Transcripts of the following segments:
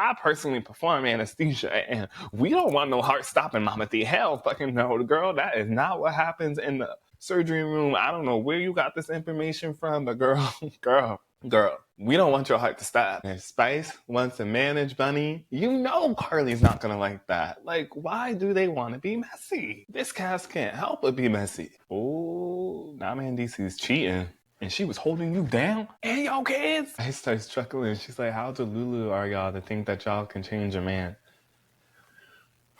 I personally perform anesthesia, and we don't want no heart-stopping Mama Dee. Hell fucking no, girl. That is not what happens in the surgery room. I don't know where you got this information from, but girl, girl, we don't want your heart to stop. And Spice wants to manage Bunny. You know Karlie's not gonna like that. Like, why do they want to be messy? This cast can't help but be messy. Oh, now Mendeecees cheating. And she was holding you down and your kids. I starts chuckling. She's like, how delulu are y'all to think that y'all can change a man?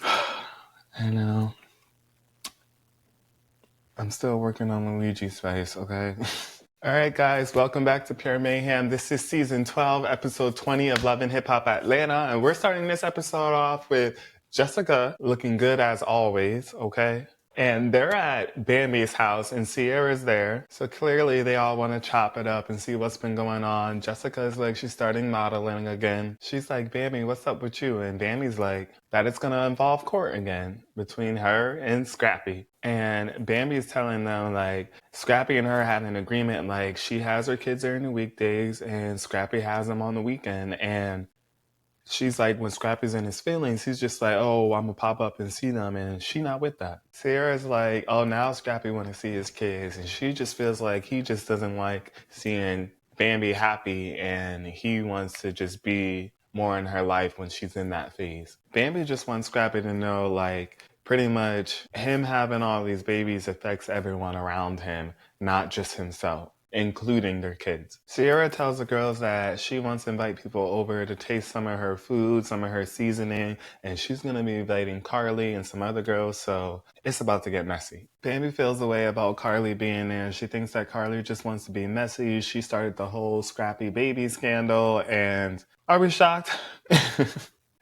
I know. I'm still working on Luigi's face, okay? All right, guys, welcome back to Pure Mayhem. This is season 12, episode 20 of Love and Hip Hop Atlanta. And we're starting this episode off with Jessica looking good as always, okay? And they're at Bambi's house and Sierra's there. So clearly they all want to chop it up and see what's been going on. Jessica's like, she's starting modeling again. She's like, Bambi, what's up with you? And Bambi's like, that it's going to involve court again between her and Scrappy. And Bambi's telling them like, Scrappy and her had an agreement, like she has her kids during the weekdays and Scrappy has them on the weekend. And she's like, when Scrappy's in his feelings, he's just like, oh, I'm gonna pop up and see them, and she not with that. Sierra's like, oh, now Scrappy want to see his kids, and she just feels like he just doesn't like seeing Bambi happy, and he wants to just be more in her life when she's in that phase. Bambi just wants Scrappy to know, like, pretty much him having all these babies affects everyone around him, not just himself, including their kids. Sierra tells the girls that she wants to invite people over to taste some of her food, some of her seasoning, and she's going to be inviting Karlie and some other girls, so it's about to get messy. Bambi feels the way about Karlie being there. She thinks that Karlie just wants to be messy. She started the whole Scrappy baby scandal, and are we shocked?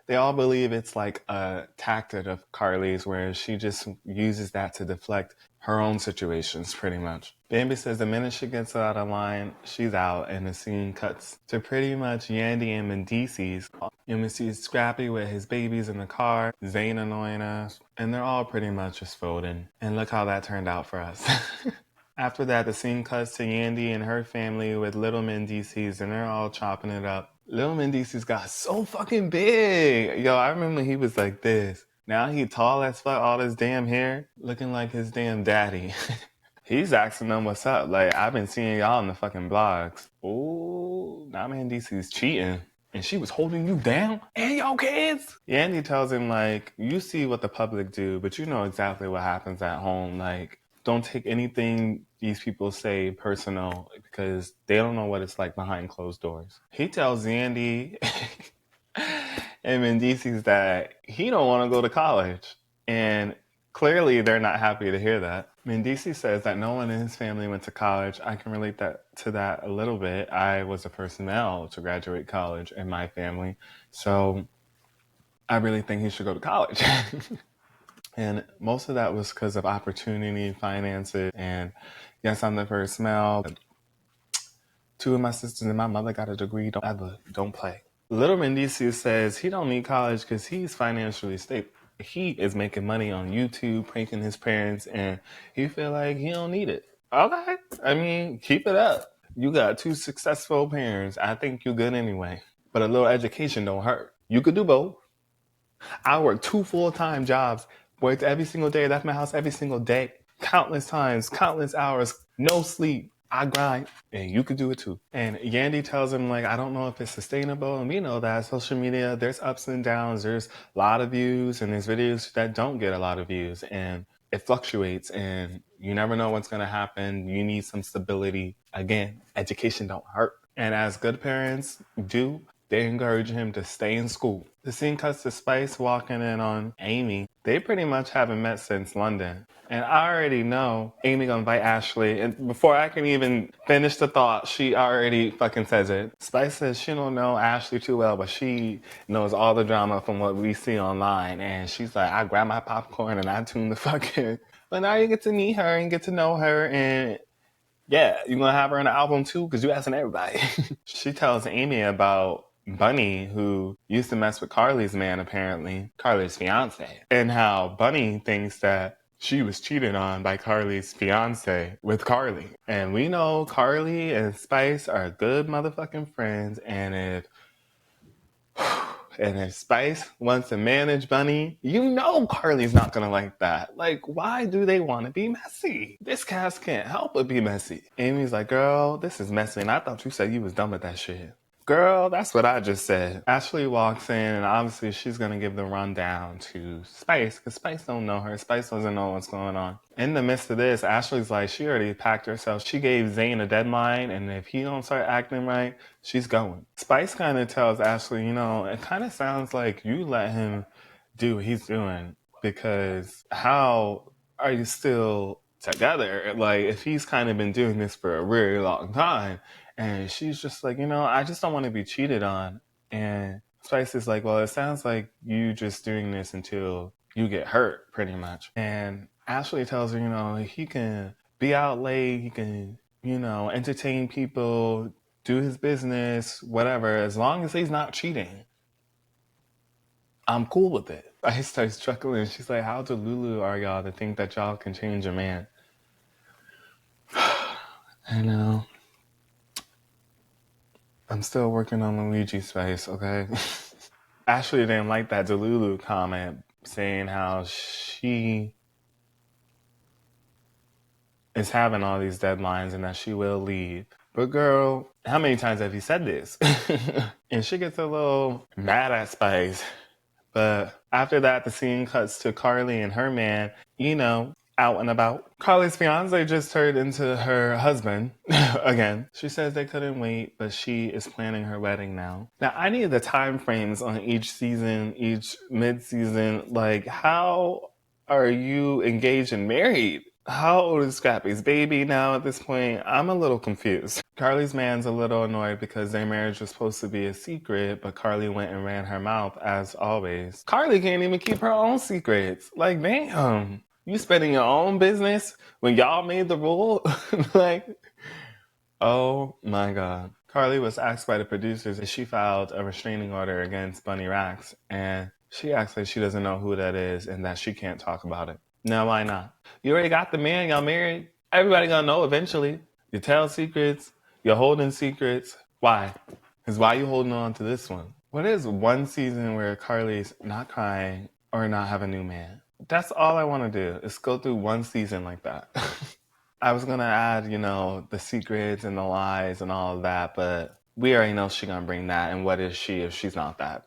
They all believe it's like a tactic of Karlie's where she just uses that to deflect her own situations, pretty much. Bambi says the minute she gets out of line, she's out, and the scene cuts to pretty much Yandy and Mendeecees. And we see Scrappy with his babies in the car, Zane annoying us, and they're all pretty much just folding. And look how that turned out for us. After that, the scene cuts to Yandy and her family with little Mendeecees, and they're all chopping it up. Little Mendeecees got so fucking big. Yo, I remember he was like this. Now he tall as fuck, all this damn hair, looking like his damn daddy. He's asking them what's up. Like, I've been seeing y'all in the fucking blogs. Ooh, now Mendeecees cheating. And she was holding you down and your kids. Yandy tells him, like, you see what the public do, but you know exactly what happens at home. Like, don't take anything these people say personal because they don't know what it's like behind closed doors. He tells Yandy and Mendeecees that he don't want to go to college. And clearly they're not happy to hear that. Mendeecees says that no one in his family went to college. I can relate to that a little bit. I was the first male to graduate college in my family. So I really think he should go to college. And most of that was because of opportunity, finances, and yes, I'm the first male. Two of my sisters and my mother got a degree. Don't play. Little Mendeecees says he don't need college because he's financially stable. He is making money on YouTube, pranking his parents, and he feel like he don't need it. Okay, I mean, keep it up. You got two successful parents. I think you're good anyway. But a little education don't hurt. You could do both. I work 2 full-time jobs. Worked every single day. Left my house every single day. Countless times, countless hours, no sleep. I grind, and you could do it too. And Yandy tells him, like, I don't know if it's sustainable. And we know that social media, there's ups and downs. There's a lot of views, and there's videos that don't get a lot of views. And it fluctuates, and you never know what's going to happen. You need some stability. Again, education don't hurt. And as good parents do, they encourage him to stay in school. The scene cuts to Spice walking in on Amy. They pretty much haven't met since London. And I already know Amy gonna invite Ashley. And before I can even finish the thought, she already fucking says it. Spice says she don't know Ashley too well, but she knows all the drama from what we see online. And she's like, I grab my popcorn and I tune the fuck in. But now you get to meet her and get to know her, and yeah, you're gonna have her in the album too, because you asking everybody. She tells Amy about Bunny, who used to mess with Karlie's man, apparently, Karlie's fiance, and how Bunny thinks that she was cheated on by Karlie's fiance with Karlie. And we know Karlie and Spice are good motherfucking friends, and if And if Spice wants to manage Bunny, you know Karlie's not gonna like that. Like, why do they want to be messy? This cast can't help but be messy. Amy's like, girl, this is messy, and I thought you said you was done with that shit. Girl, that's what I just said. Ashley walks in, and obviously she's gonna give the rundown to Spice, because Spice don't know her. Spice doesn't know what's going on. In the midst of this, Ashley's like, she already packed herself. She gave Zane a deadline, and if he don't start acting right, she's going. Spice kind of tells Ashley, you know, it kind of sounds like you let him do what he's doing, because how are you still together? Like, if he's kind of been doing this for a really long time. And she's just like, you know, I just don't want to be cheated on. And Spice is like, well, it sounds like you just doing this until you get hurt, pretty much. And Ashley tells her, you know, he can be out late, he can, you know, entertain people, do his business, whatever, as long as he's not cheating. I'm cool with it. I start chuckling. She's like, how delulu are y'all to think that y'all can change a man? I know. I'm still working on Luigi's face, okay? Ashley didn't like that Delulu comment saying how she is having all these deadlines and that she will leave. But girl, how many times have you said this? And she gets a little mad at Spice. But after that, the scene cuts to Karlie and her man, you know, out and about. Karlie's fiance just turned into her husband again. She says they couldn't wait, but she is planning her wedding now. Now, I need the time frames on each season, each mid-season. Like, how are you engaged and married? How old is Scrappy's baby now at this point? I'm a little confused. Karlie's man's a little annoyed because their marriage was supposed to be a secret, but Karlie went and ran her mouth as always. Karlie can't even keep her own secrets. Like, damn. You spreading your own business when y'all made the rule? Like, oh my God. Karlie was asked by the producers if she filed a restraining order against Bunny Rax, and she acts like she doesn't know who that is and that she can't talk about it. Now, why not? You already got the man, y'all married. Everybody gonna know eventually. You tell secrets, you're holding secrets. Why? Because why you holding on to this one? What is one season where Karlie's not crying or not have a new man? That's all I want to do is go through one season like that. I was going to add, you know, the secrets and the lies and all of that, but we already know she's going to bring that. And what is she if she's not that?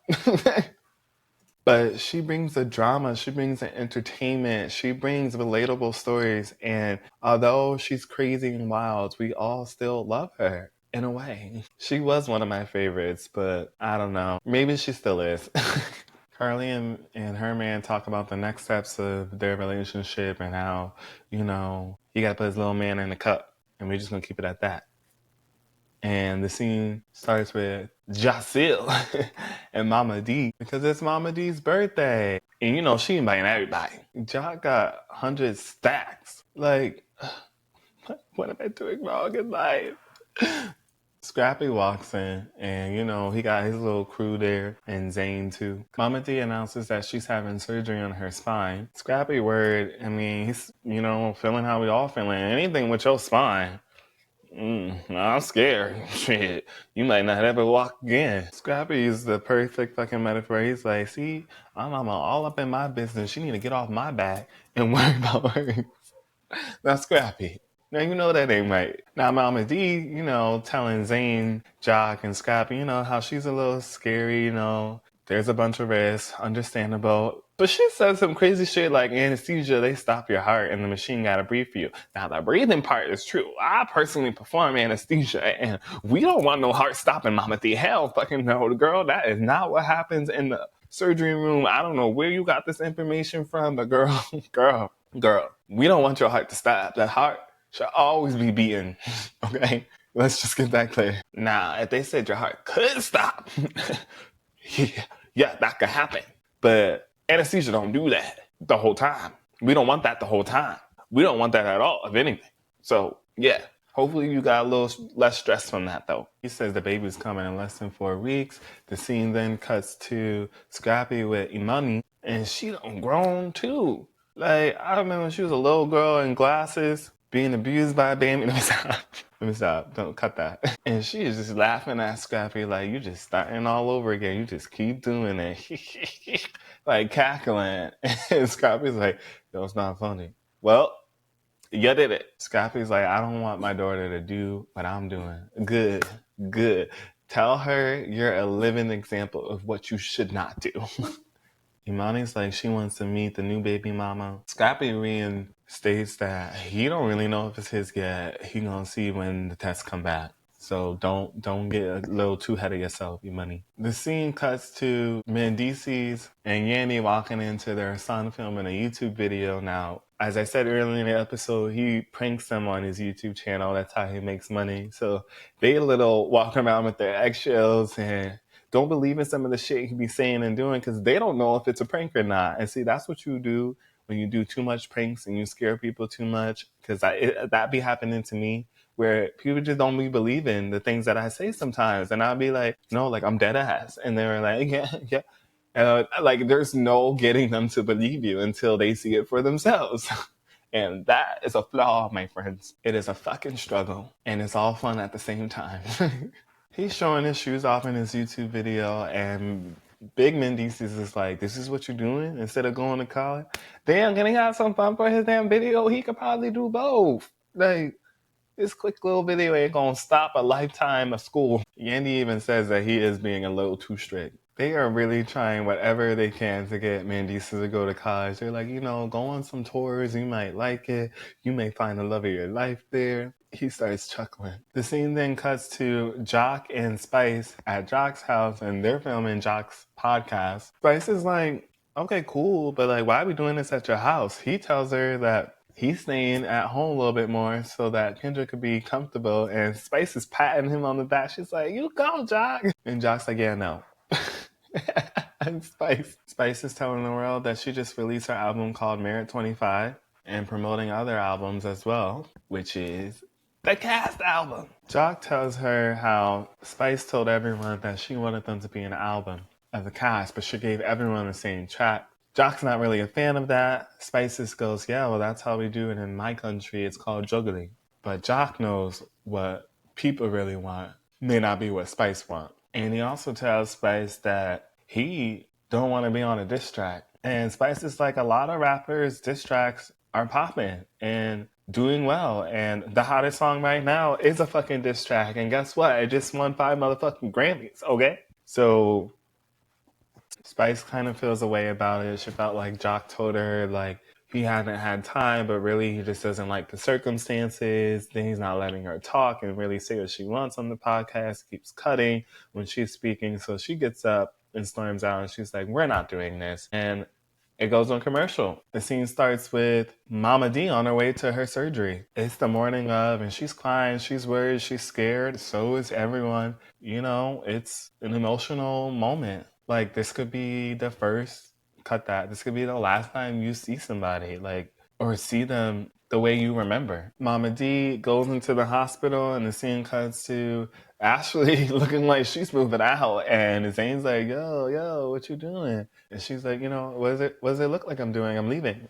But she brings the drama, she brings the entertainment, she brings relatable stories. And although she's crazy and wild, we all still love her in a way. She was one of my favorites, but I don't know. Maybe she still is. Karlie and her man talk about the next steps of their relationship and how, you know, he got to put his little man in the cup. And we're just going to keep it at that. And the scene starts with Jacil and Mama Dee because it's Mama Dee's birthday. And you know, she inviting everybody. Jock got 100 stacks. Like, what am I doing wrong in life? Scrappy walks in and, you know, he got his little crew there and Zane too. Mama Dee announces that she's having surgery on her spine. Scrappy word, I mean, he's, you know, feeling how we all feeling. Anything with your spine. I'm scared. Shit, you might not ever walk again. Scrappy is the perfect fucking metaphor. He's like, see, my mama all up in my business. She need to get off my back and worry about her. That's Scrappy. Now, you know that ain't right. Now, Mama Dee, you know, telling Zane, Jock, and Scrappy, you know, how she's a little scary, you know, there's a bunch of risks, understandable. But she says some crazy shit like anesthesia, they stop your heart and the machine gotta breathe for you. Now, the breathing part is true. I personally perform anesthesia and we don't want no heart stopping, Mama Dee. Hell fucking no, girl, that is not what happens in the surgery room. I don't know where you got this information from, but girl, we don't want your heart to stop. That heart should always be beating. Okay? Let's just get that clear. Now, if they said your heart could stop, yeah, that could happen. But anesthesia don't do that the whole time. We don't want that the whole time. We don't want that at all, if anything. So, yeah. Hopefully you got a little less stress from that, though. He says the baby's coming in less than 4 weeks. The scene then cuts to Scrappy with Imani, and she done grown, too. Like, I remember when she was a little girl in glasses. being abused by Bambi. Let me stop. Let me stop. Don't cut that. And she is just laughing at Scrappy like, you just starting all over again. You just keep doing it. Like cackling. And Scrappy's like, yo, it's not funny. Well, you did it. Scrappy's like, I don't want my daughter to do what I'm doing. Good, good. Tell her you're a living example of what you should not do. Imani's like, she wants to meet the new baby mama. Scrappy reinstates that he don't really know if it's his yet. He gonna see when the tests come back. So don't get a little too ahead of yourself, Imani. The scene cuts to Mendeecees and Yandy walking into their son filming a YouTube video. Now, as I said earlier in the episode, he pranks them on his YouTube channel. That's how he makes money. So they a little walking around with their eggshells and don't believe in some of the shit he be saying and doing because they don't know if it's a prank or not. And see, that's what you do when you do too much pranks and you scare people too much. Because that be happening to me where people just don't be believing the things that I say sometimes. And I'll be like, no, like I'm dead ass. And they're like, yeah, yeah. Like there's no getting them to believe you until they see it for themselves. And that is a flaw, my friends. It is a fucking struggle. And it's all fun at the same time. He's showing his shoes off in his YouTube video, and Big Mendeecees is like, this is what you're doing instead of going to college? Damn, can he have some fun for his damn video? He could probably do both. Like, this quick little video ain't gonna stop a lifetime of school. Yandy even says that he is being a little too strict. They are really trying whatever they can to get Mendeecees to go to college. They're like, go on some tours. You might like it. You may find the love of your life there. He starts chuckling. The scene then cuts to Jock and Spice at Jock's house, and they're filming Jock's podcast. Spice is like, okay, cool, but like, why are we doing this at your house? He tells her that he's staying at home a little bit more so that Kendra could be comfortable, and Spice is patting him on the back. She's like, you go, Jock. And Jock's like, yeah, no. And Spice is telling the world that she just released her album called Merit 25 and promoting other albums as well, which is the Cast album. Jock tells her how Spice told everyone that she wanted them to be an album of the Cast, but she gave everyone the same track. Jock's not really a fan of that. Spice just goes, yeah, well, that's how we do it in my country. It's called juggling. But Jock knows what people really want may not be what Spice wants. And he also tells Spice that he don't want to be on a diss track. And Spice is like, a lot of rappers' diss tracks are popping and doing well. And the hottest song right now is a fucking diss track. And guess what? It just won 5 motherfucking Grammys, okay? So Spice kind of feels a way about it. She felt like Jock told her, like, he hadn't had time, but really he just doesn't like the circumstances. Then he's not letting her talk and really say what she wants on the podcast. Keeps cutting when she's speaking. So she gets up and storms out and she's like, we're not doing this. And it goes on commercial. The scene starts with Mama Dee on her way to her surgery. It's the morning of, and she's crying, she's worried, she's scared. So is everyone. It's an emotional moment. Like, this could be the first, cut that, this could be the last time you see somebody, like, or see them the way you remember. Mama Dee goes into the hospital and the scene cuts to Ashley looking like she's moving out, and Zane's like, yo, what you doing? And she's like, what does it look like I'm doing? I'm leaving.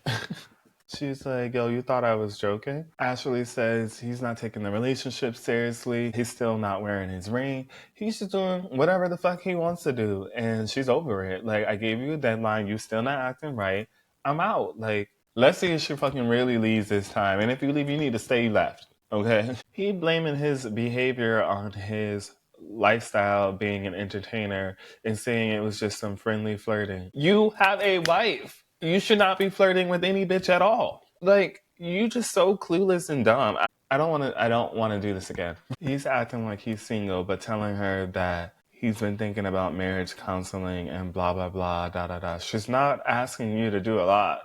She's like, yo, you thought I was joking? Ashley says he's not taking the relationship seriously. He's still not wearing his ring. He's just doing whatever the fuck he wants to do. And she's over it. Like, I gave you a deadline. You still not acting right. I'm out. Like, let's see if she fucking really leaves this time. And if you leave, you need to stay left. Okay? He blaming his behavior on his lifestyle being an entertainer and saying it was just some friendly flirting. You have a wife. You should not be flirting with any bitch at all. Like, you just so clueless and dumb. I don't want to do this again. He's acting like he's single, but telling her that he's been thinking about marriage counseling and blah, blah, blah, da, da, da. She's not asking you to do a lot.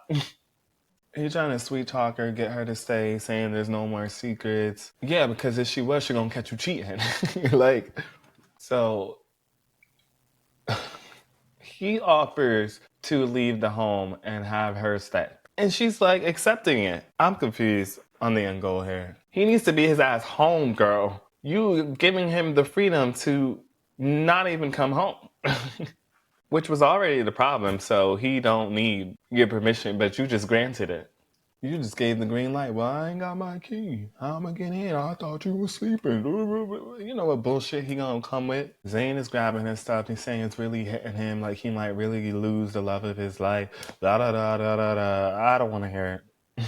He's trying to sweet talk her, get her to stay, saying there's no more secrets. Yeah, because if she was, she gonna catch you cheating. So he offers to leave the home and have her stay. And she's like accepting it. I'm confused on the end goal here. He needs to be his ass home, girl. You giving him the freedom to not even come home. Which was already the problem, so he don't need your permission, but you just granted it. You just gave the green light. Well, I ain't got my key. How am I getting in? I thought you were sleeping. You know what bullshit he gonna come with? Zane is grabbing his stuff. He's saying it's really hitting him, like he might really lose the love of his life. Da da da da da da. I don't want to hear it.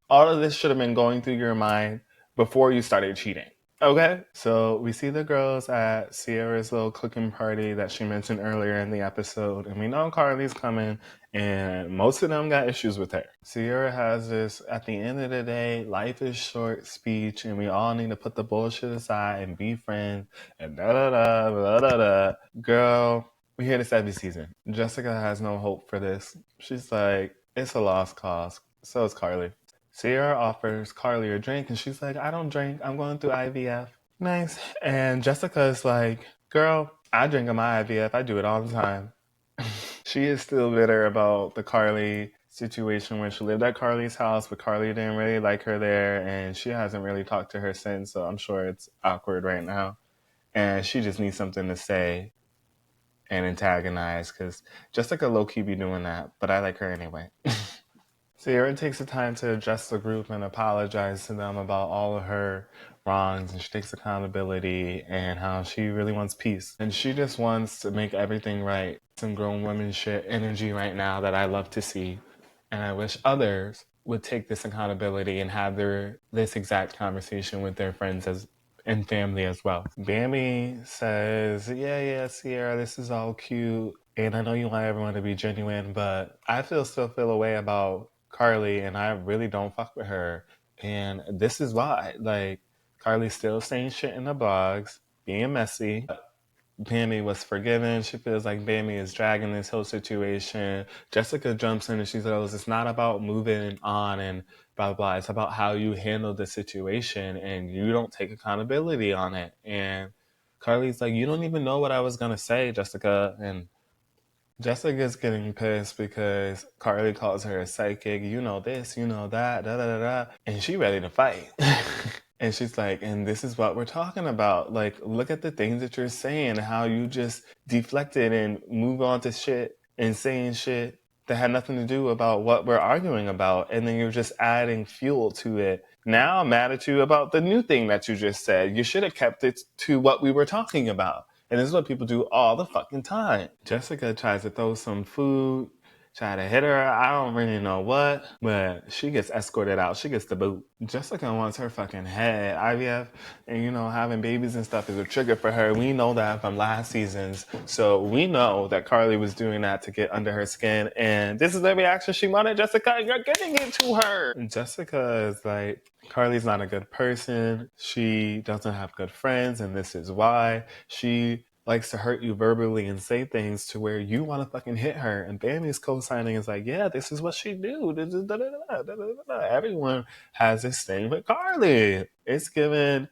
All of this should have been going through your mind before you started cheating. Okay, so we see the girls at Sierra's little cooking party that she mentioned earlier in the episode, and we know Karlie's coming, and most of them got issues with her. Sierra has this, at the end of the day, life is short speech, and we all need to put the bullshit aside and be friends, and da da da da da da. Girl, we hear this every season. Jessica has no hope for this. She's like, it's a lost cause. So is Karlie. Sierra offers Karlie a drink, and she's like, I don't drink. I'm going through IVF. Nice. And Jessica's like, girl, I drink on my IVF. I do it all the time. She is still bitter about the Karlie situation where she lived at Karlie's house, but Karlie didn't really like her there, and she hasn't really talked to her since, so I'm sure it's awkward right now. And she just needs something to say and antagonize, because Jessica low-key be doing that, but I like her anyway. Sierra takes the time to address the group and apologize to them about all of her wrongs, and she takes accountability and how she really wants peace. And she just wants to make everything right. Some grown women shit energy right now that I love to see. And I wish others would take this accountability and have this exact conversation with their friends and family as well. Bambi says, yeah, Sierra, this is all cute. And I know you want everyone to be genuine, but I still feel a way about Karlie, and I really don't fuck with her. And this is why. Like, Karlie's still saying shit in the blogs, being messy. Bambi was forgiven. She feels like Bambi is dragging this whole situation. Jessica jumps in and she says, it's not about moving on and blah, blah, blah. It's about how you handle the situation and you don't take accountability on it. And Karlie's like, you don't even know what I was going to say, Jessica. And Jessica's getting pissed because Karlie calls her a psychic. You know this, you know that, da da da da. And she ready to fight. And she's like, and this is what we're talking about. Like, look at the things that you're saying, how you just deflected and move on to shit and saying shit that had nothing to do about what we're arguing about. And then you're just adding fuel to it. Now I'm mad at you about the new thing that you just said. You should have kept it to what we were talking about. And this is what people do all the fucking time. Jessica tries to throw some food, try to hit her. I don't really know what, but she gets escorted out. She gets the boot. Jessica wants her fucking head. IVF and, having babies and stuff is a trigger for her. We know that from last seasons. So we know that Karlie was doing that to get under her skin. And this is the reaction she wanted, Jessica. And you're giving it to her. And Jessica is like, Karlie's not a good person. She doesn't have good friends, and this is why. She likes to hurt you verbally and say things to where you want to fucking hit her. And Bambi's co-signing is like, yeah, this is what she do. This is da, da, da, da, da, da. Everyone has this thing with Karlie. It's given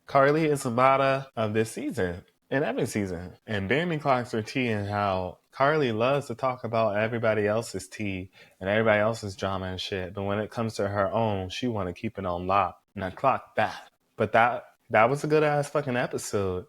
Karlie is the bada of this season and every season. And Bambi clocks her tea and how Karlie loves to talk about everybody else's tea and everybody else's drama and shit. But when it comes to her own, she want to keep it on lock. And I clock that. But that was a good ass fucking episode.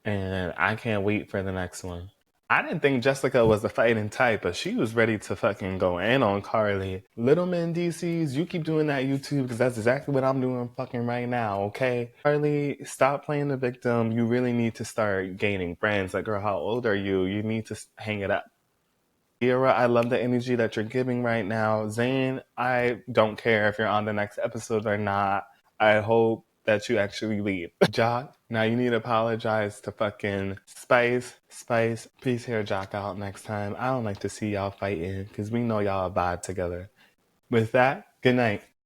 And I can't wait for the next one. I didn't think Jessica was the fighting type, but she was ready to fucking go in on Karlie. Little Mendeecees, you keep doing that YouTube because that's exactly what I'm doing fucking right now, okay? Karlie, stop playing the victim. You really need to start gaining friends. Like, girl, how old are you? You need to hang it up. Sierra, I love the energy that you're giving right now. Zane, I don't care if you're on the next episode or not. I hope that you actually leave. Jock, now you need to apologize to fucking Spice. Spice, please hear Jock out next time. I don't like to see y'all fighting because we know y'all are bad together. With that, good night.